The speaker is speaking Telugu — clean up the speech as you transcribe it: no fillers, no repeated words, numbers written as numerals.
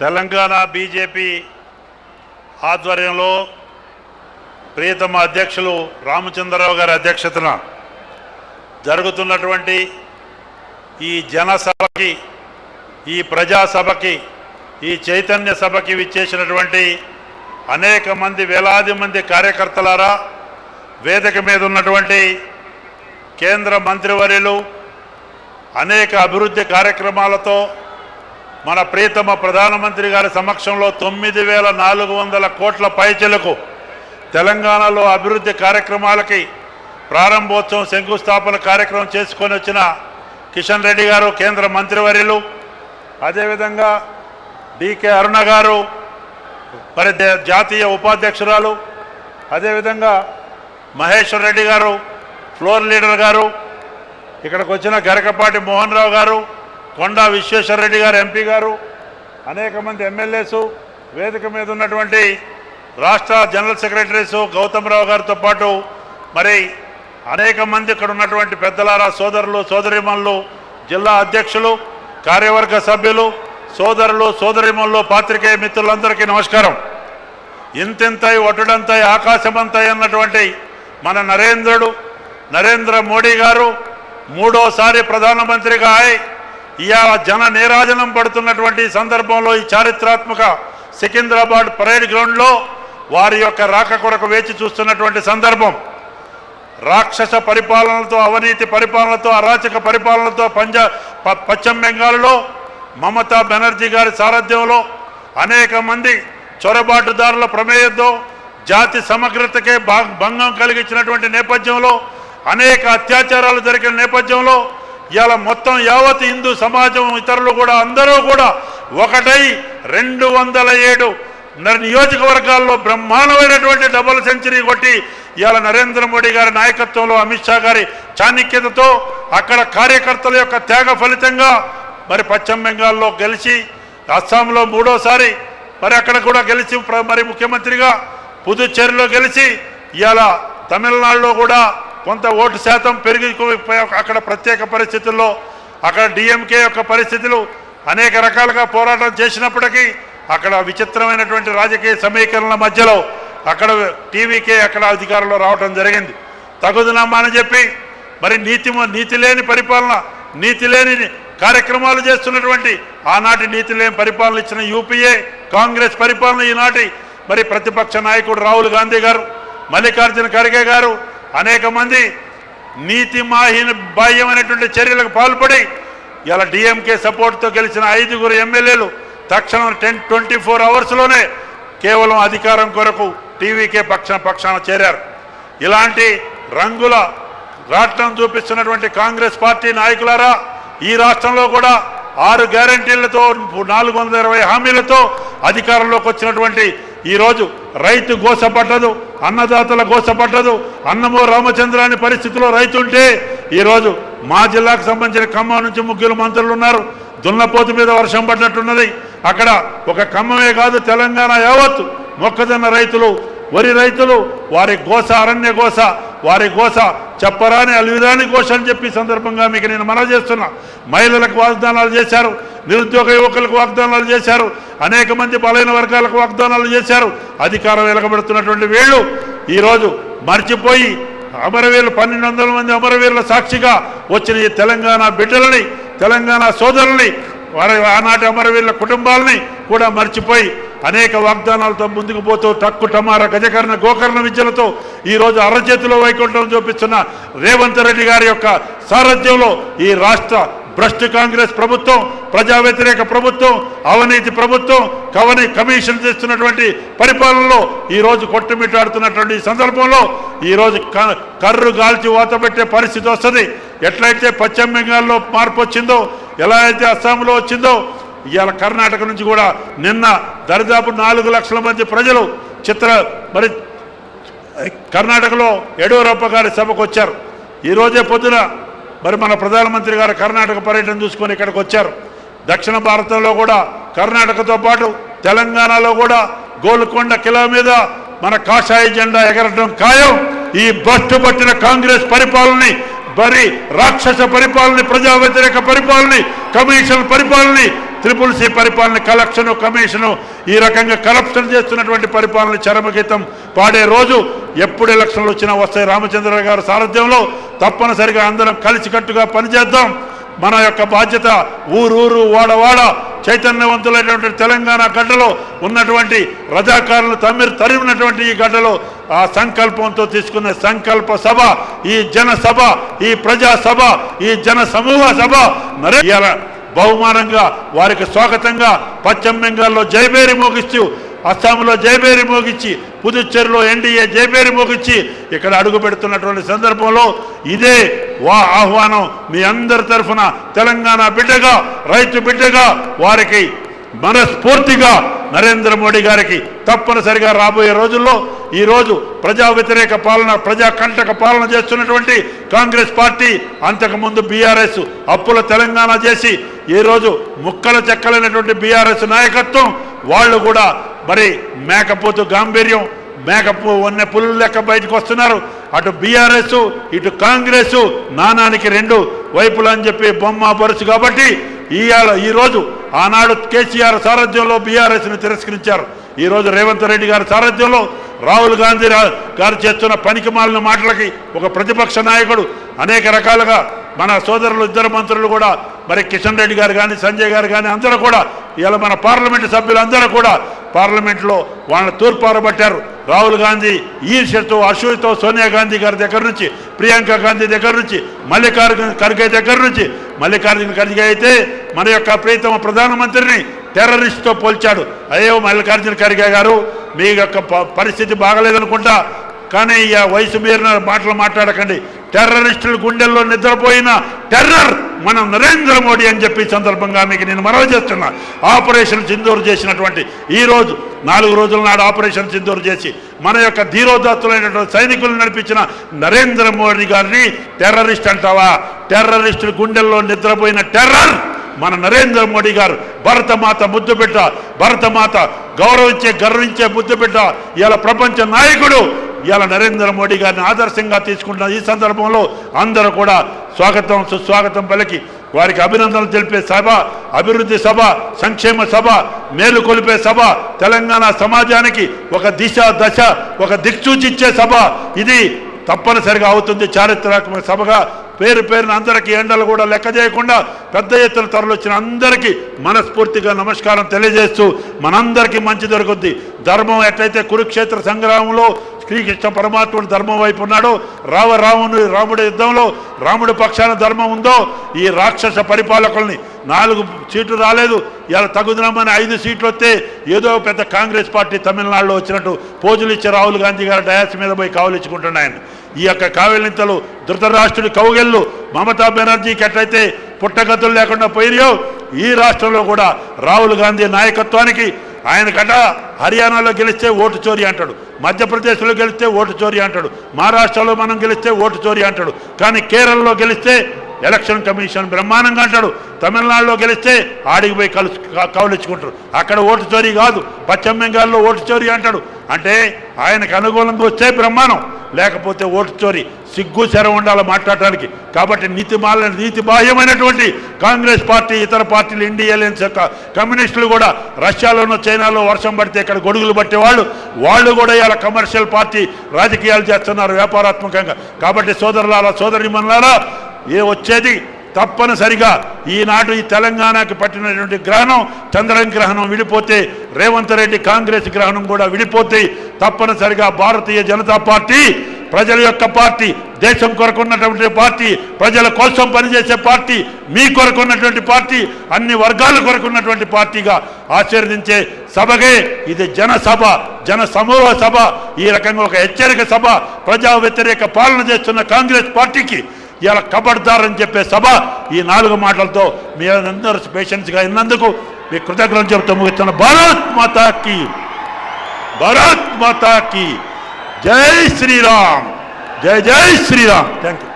తెలంగాణ బీజేపీ ఆధ్వర్యంలో ప్రియతమ అధ్యక్షులు రామచంద్రరావు గారి అధ్యక్షతన జరుగుతున్నటువంటి ఈ జనసభకి, ఈ ప్రజాసభకి, ఈ చైతన్య సభకి విచ్చేసినటువంటి అనేక మంది, వేలాది మంది కార్యకర్తలారా, వేదిక మీద ఉన్నటువంటి కేంద్ర మంత్రివర్యులు, అనేక అభివృద్ధి కార్యక్రమాలతో మన ప్రియతమ ప్రధానమంత్రి గారి సమక్షంలో 9,400 కోట్ల పైచిలకు తెలంగాణలో అభివృద్ధి కార్యక్రమాలకి ప్రారంభోత్సవం, శంకుస్థాపన కార్యక్రమం చేసుకొని వచ్చిన కిషన్ రెడ్డి గారు కేంద్ర మంత్రివర్యులు, అదేవిధంగా డికే అరుణ గారు మరి జాతీయ ఉపాధ్యక్షురాలు, అదేవిధంగా మహేశ్వర్ రెడ్డి గారు ఫ్లోర్ లీడర్ గారు, ఇక్కడికి వచ్చిన గరకపాటి మోహన్ రావు గారు, కొండా విశ్వేశ్వర రెడ్డి గారు ఎంపీ గారు, అనేక మంది ఎమ్మెల్యేసు, వేదిక మీద ఉన్నటువంటి రాష్ట్ర జనరల్ సెక్రటరీసు గౌతమ్ రావు గారితో పాటు మరి అనేక మంది ఇక్కడ ఉన్నటువంటి పెద్దలారా, సోదరులు సోదరిమణులు, జిల్లా అధ్యక్షులు, కార్యవర్గ సభ్యులు, సోదరులు సోదరిమణులు, పాత్రికేయ మిత్రులందరికీ నమస్కారం. ఇంతింతై ఒటుడంతై ఆకాశమంతై అన్నటువంటి మన నరేంద్ర మోడీ గారు మూడోసారి ప్రధానమంత్రిగా ఇవాళ జన నీరాజనం పడుతున్నటువంటి సందర్భంలో ఈ చారిత్రాత్మక సికింద్రాబాద్ పరేడ్ గ్రౌండ్లో వారి యొక్క రాక కొరకు వేచి చూస్తున్నటువంటి సందర్భం. రాక్షస పరిపాలనలతో, అవినీతి పరిపాలనతో, అరాచక పరిపాలనతో పశ్చిమ బెంగాల్లో మమతా బెనర్జీ గారి సారథ్యంలో అనేక మంది చొరబాటుదారుల ప్రమేయంతో జాతి సమగ్రతకే భంగం కలిగించినటువంటి నేపథ్యంలో, అనేక అత్యాచారాలు జరిగిన నేపథ్యంలో ఇవాళ మొత్తం యావత్ హిందూ సమాజం, ఇతరులు కూడా అందరూ కూడా ఒకటై 207 నియోజకవర్గాల్లో బ్రహ్మాండమైనటువంటి డబుల్ సెంచరీ కొట్టి ఇవాళ నరేంద్ర మోడీ గారి నాయకత్వంలో, అమిత్ షా గారి చాణక్యతతో అక్కడ కార్యకర్తల యొక్క త్యాగ ఫలితంగా మరి పశ్చిమ బెంగాల్లో గెలిచి, అస్సాంలో మూడోసారి మరి అక్కడ కూడా గెలిచి మరి ముఖ్యమంత్రిగా, పుదుచ్చేరిలో గెలిచి ఇవాళ తమిళనాడులో కూడా కొంత ఓటు శాతం పెరిగి అక్కడ ప్రత్యేక పరిస్థితుల్లో అక్కడ డిఎంకే యొక్క పరిస్థితులు అనేక రకాలుగా పోరాటం చేసినప్పటికీ అక్కడ విచిత్రమైనటువంటి రాజకీయ సమీకరణల మధ్యలో అక్కడ టీవీకే అక్కడ అధికారంలో రావడం జరిగింది. తగుదనమ్మా అని చెప్పి మరి నీతి లేని పరిపాలన, నీతి లేని కార్యక్రమాలు చేస్తున్నటువంటి ఆనాటి నీతి లేని పరిపాలన ఇచ్చిన యూపీఏ కాంగ్రెస్ పరిపాలన ఈనాటి మరి ప్రతిపక్ష నాయకుడు రాహుల్ గాంధీ గారు, మల్లికార్జున ఖర్గే గారు అనేక మంది నీతి బాహ్యమైనటువంటి చర్యలకు పాల్పడి ఇలా డిఎంకే సపోర్ట్తో గెలిచిన 5 ఎమ్మెల్యేలు తక్షణం 24 అవర్స్లోనే కేవలం అధికారం కొరకు టీవీకే పక్షాన చేరారు. ఇలాంటి రంగుల రాట్నం చూపిస్తున్నటువంటి కాంగ్రెస్ పార్టీ నాయకులారా, ఈ రాష్ట్రంలో కూడా 6 గ్యారంటీలతో 420 హామీలతో అధికారంలోకి వచ్చినటువంటి ఈరోజు రైతు గోసపడ్డదు, అన్నదాతల గోసపడ్డదు. అన్నమో రామచంద్రాని పరిస్థితిలో రైతు ఉంటే ఈరోజు మా జిల్లాకు సంబంధించిన ఖమ్మం నుంచి 3 మంత్రులు ఉన్నారు. దున్నపోతు మీద వర్షం పడ్డట్టున్నది. అక్కడ ఒక ఖమ్మమే కాదు, తెలంగాణ యావత్తు మొక్కజొన్న రైతులు, వరి రైతులు, వారి గోస, అరణ్య గోస, వారి గోస చెప్పరాని అల్విదాని గోస అని చెప్పి సందర్భంగా మీకు నేను మనవి చేస్తున్నా. మహిళలకు వాగ్దానాలు చేశారు, నిరుద్యోగ యువకులకు వాగ్దానాలు చేశారు, అనేక మంది బలైన వర్గాలకు వాగ్దానాలు చేశారు. అధికారం వెలగబెడుతున్నటువంటి వీళ్ళు ఈరోజు మర్చిపోయి అమరవీరులు 1200 మంది అమరవీరుల సాక్షిగా వచ్చిన ఈ తెలంగాణ బిడ్డలని, తెలంగాణ సోదరుల్ని, వారి ఆనాటి అమరవీరుల కుటుంబాలని కూడా మర్చిపోయి అనేక వాగ్దానాలతో ముందుకు పోతూ టక్కు టమార గజకర్ణ గోకర్ణ విద్యలతో ఈరోజు అరచేతిలో వైకుంఠం చూపిస్తున్న రేవంత్ రెడ్డి గారి యొక్క సారథ్యంలో ఈ రాష్ట్ర భ్రష్టు కాంగ్రెస్ ప్రభుత్వం, ప్రజా వ్యతిరేక ప్రభుత్వం, అవినీతి ప్రభుత్వం, కమిషన్ చేస్తున్నటువంటి పరిపాలనలో ఈరోజు కొట్టుమిట్టాడుతున్నటువంటి సందర్భంలో ఈరోజు కర్రు గాల్చి ఓతబెట్టే పరిస్థితి వస్తుంది. ఎట్లయితే పశ్చిమ బెంగాల్లో మార్పు వచ్చిందో, ఎలా అయితే అస్సాంలో వచ్చిందో, ఇవాళ కర్ణాటక నుంచి కూడా నిన్న దరిదాపు 4 లక్షల మంది ప్రజలు మరి కర్ణాటకలో యడియూరప్ప గారి సభకు వచ్చారు. ఈరోజే పొద్దున మరి మన ప్రధానమంత్రి గారు కర్ణాటక పర్యటన చూసుకొని ఇక్కడికి వచ్చారు. దక్షిణ భారతంలో కూడా కర్ణాటకతో పాటు తెలంగాణలో కూడా గోల్కొండ కిలా మీద మన కాషాయ జెండా ఎగరడం ఖాయం. ఈ భ్రష్టు పట్టిన కాంగ్రెస్ పరిపాలనని మరి రాక్షస పరిపాలన, ప్రజా వ్యతిరేక పరిపాలన, కమిషన్ పరిపాలన ట్రిపుల్ సి పరిపాలన, కలెక్షన్ కమిషను, ఈ రకంగా కరప్షన్ చేస్తున్నటువంటి పరిపాలన చరమగీతం పాడే రోజు ఎప్పుడు ఎలక్షన్లు వచ్చినా వస్తాయి. రామచంద్ర గారి సారథ్యంలో తప్పనిసరిగా అందరం కలిసికట్టుగా పనిచేద్దాం. మన యొక్క బాధ్యత ఊరూరు వాడవాడ చైతన్యవంతులైనటువంటి తెలంగాణ గడ్డలో ఉన్నటువంటి రజాకారులు తరిమినటువంటి ఈ గడ్డలో ఆ సంకల్పంతో తీసుకునే సంకల్ప సభ, ఈ జన సభ, ఈ ప్రజా సభ, ఈ జన సమూహ సభ బహుమానంగా వారికి స్వాగతంగా పశ్చిమ బెంగాల్లో జైబేరి మోగిస్తూ, అస్సాంలో జైబేరి మోగించి, పుదుచ్చేరిలో ఎన్డీఏ జైబేరి మోగించి ఇక్కడ అడుగు పెడుతున్నటువంటి సందర్భంలో ఇదే ఆహ్వానం మీ అందరి తరఫున తెలంగాణ బిడ్డగా, రైతు బిడ్డగా వారికి మనస్ఫూర్తిగా నరేంద్ర మోడీ గారికి తప్పనిసరిగా రాబోయే రోజుల్లో ఈరోజు ప్రజా వ్యతిరేక పాలన, ప్రజా కంటక పాలన చేస్తున్నటువంటి కాంగ్రెస్ పార్టీ, అంతకుముందు బీఆర్ఎస్ అప్పుల తెలంగాణ చేసి ఈరోజు ముక్కల చెక్కలైనటువంటి బీఆర్ఎస్ నాయకత్వం వాళ్ళు కూడా మరి మేకపోతు గాంభీర్యం, మేకపు వన్నె పులుల లెక్క బయటకు వస్తున్నారు. అటు బీఆర్ఎస్ ఇటు కాంగ్రెస్ నానానికి రెండు వైపులు అని చెప్పి బొమ్మ బరుసు. కాబట్టి ఈరోజు ఆనాడు కేసీఆర్ సారథ్యంలో బీఆర్ఎస్ని తిరస్కరించారు. ఈరోజు రేవంత్ రెడ్డి గారి సారథ్యంలో రాహుల్ గాంధీ గారు చేస్తున్న పనికిమాలిన మాటలకి ఒక ప్రతిపక్ష నాయకుడు అనేక రకాలుగా మన సోదరులు ఇద్దరు మంత్రులు కూడా మరి కిషన్ రెడ్డి గారు కానీ సంజయ్ గారు కానీ అందరూ కూడా ఇలా మన పార్లమెంటు సభ్యులందరూ కూడా పార్లమెంట్లో వాళ్ళని తూర్పారబట్టారు. రాహుల్ గాంధీ ఈర్ష్యతో, అసూయతో సోనియా గాంధీ గారి దగ్గర నుంచి, ప్రియాంక గాంధీ దగ్గర నుంచి, మల్లికార్జున ఖర్గే దగ్గర నుంచి, మల్లికార్జున ఖర్గే అయితే మన యొక్క ప్రియతమ ప్రధానమంత్రిని టెర్రరిస్ట్తో పోల్చాడు. అయ్యో మల్లికార్జున ఖర్గే గారు మీ యొక్క పరిస్థితి బాగలేదనుకుంటా, కానీ ఈ వయసు మీరిన మాటలు మాట్లాడకండి. టెర్రరిస్టుల గుండెల్లో నిద్రపోయిన టెర్రర్ మనం నరేంద్ర మోడీ అని చెప్పి సందర్భంగా మీకు నేను మనవి చేస్తున్నా. ఆపరేషన్ సింధూర్ చేసినటువంటి ఈరోజు 4 రోజుల నాడు ఆపరేషన్ సింధూర్ చేసి మన యొక్క ధీరోదాత్తులైనటువంటి సైనికులు నడిపించిన నరేంద్ర మోడీ గారిని టెర్రరిస్ట్ అంటావా? టెర్రరిస్టుల గుండెల్లో నిద్రపోయిన టెర్రర్ మన నరేంద్ర మోడీ గారు. భరతమాత ముద్దుబిడ్డ, భరతమాత గౌరవించే గర్వించే ముద్దుబిడ్డ, ఇలా ప్రపంచ నాయకుడు ఇలా నరేంద్ర మోడీ గారిని ఆదర్శంగా తీసుకుంటున్న ఈ సందర్భంలో అందరూ కూడా స్వాగతం సుస్వాగతం పలికి వారికి అభినందనలు తెలిపే సభ, అభివృద్ధి సభ, సంక్షేమ సభ, మేలు కొలిపే సభ, తెలంగాణ సమాజానికి ఒక దిశ దశ, ఒక దిక్సూచిచ్చే సభ ఇది తప్పనిసరిగా అవుతుంది. చారిత్రాత్మక సభగా పేరున అందరికీ ఎండలు కూడా లెక్క చేయకుండా పెద్ద ఎత్తున తరలిచ్చిన అందరికీ మనస్ఫూర్తిగా నమస్కారం తెలియజేస్తూ మనందరికీ మంచి జరుగుద్ది. ధర్మం ఎట్లయితే కురుక్షేత్ర సంగ్రామంలో శ్రీకృష్ణ పరమాత్ముడు ధర్మం వైపు ఉన్నాడో, రాముడి యుద్ధంలో రాముడి పక్షాన ధర్మం ఉందో, ఈ రాక్షస పరిపాలకుల్ని 4 సీట్లు రాలేదు, ఇలా తగుదనమని 5 సీట్లు వస్తే ఏదో పెద్ద కాంగ్రెస్ పార్టీ తమిళనాడులో వచ్చినట్టు పోజులు ఇచ్చే రాహుల్ గాంధీ గారు డయాస్ మీద పోయి కావులిచ్చుకుంటున్నాయని. ఈ యొక్క కావిలింతలు, ధృతరాష్ట్రుడి కౌగిళ్ళు, మమతా బెనర్జీకి ఎట్లయితే పుట్టగతులు లేకుండా పోయినాయో ఈ రాష్ట్రంలో కూడా రాహుల్ గాంధీ నాయకత్వానికి ఆయనకట హర్యానాలో గెలిస్తే ఓటు చోరీ అంటాడు, మధ్యప్రదేశ్లో గెలిస్తే ఓటు చోరీ అంటాడు, మహారాష్ట్రలో మనం గెలిస్తే ఓటు చోరీ అంటాడు, కానీ కేరళలో గెలిస్తే ఎలక్షన్ కమిషన్ బ్రహ్మాండంగా అంటాడు, తమిళనాడులో గెలిస్తే ఆడికి పోయి కౌలించుకుంటారు, అక్కడ ఓటు చోరీ కాదు, పశ్చిమ బెంగాల్లో ఓటు చోరీ అంటాడు. అంటే ఆయనకు అనుకూలంగా వస్తే బ్రహ్మాండం, లేకపోతే ఓటు చోరీ. సిగ్గు శరం ఉండాలి మాట్లాడటానికి. కాబట్టి నీతి బాహ్యమైనటువంటి కాంగ్రెస్ పార్టీ, ఇతర పార్టీలు, ఇండియా అలయన్స్ యొక్క కమ్యూనిస్టులు కూడా రష్యాలోనూ చైనాలో వర్షం పడితే ఇక్కడ గొడుగులు పట్టే వాళ్ళు కూడా ఇలా కమర్షియల్ పార్టీ రాజకీయాలు చేస్తున్నారు వ్యాపారాత్మకంగా. కాబట్టి సోదరులారా, సోదరిమణులారా, వచ్చేది తప్పనిసరిగా ఈనాడు ఈ తెలంగాణకి పట్టినటువంటి గ్రహణం, చంద్రగ్రహణం విడిపోతే, రేవంత్ రెడ్డి కాంగ్రెస్ గ్రహణం కూడా విడిపోతే తప్పనిసరిగా భారతీయ జనతా పార్టీ ప్రజల యొక్క పార్టీ, దేశం కొరకున్నటువంటి పార్టీ, ప్రజల కోసం పనిచేసే పార్టీ, మీ కొరకున్నటువంటి పార్టీ, అన్ని వర్గాల కొరకున్నటువంటి పార్టీగా ఆశీర్వదించే సభగే ఇది. జనసభ, జన సమూహ సభ, ఈ రకంగా ఒక హెచ్చరిక సభ. ప్రజా వ్యతిరేక పాలన చేస్తున్న కాంగ్రెస్ పార్టీకి ఇలా కబడ్దార్ అని చెప్పే సభ. ఈ 4 మాటలతో మీ అందరూ పేషెన్స్గా విన్నందుకు మీ కృతజ్ఞతలు చెబుతూ ముగిస్తున్న. భారత్ మాతాకి, భారత్ మాతాకి జై శ్రీరామ్, జై జై శ్రీరామ్. Thank you.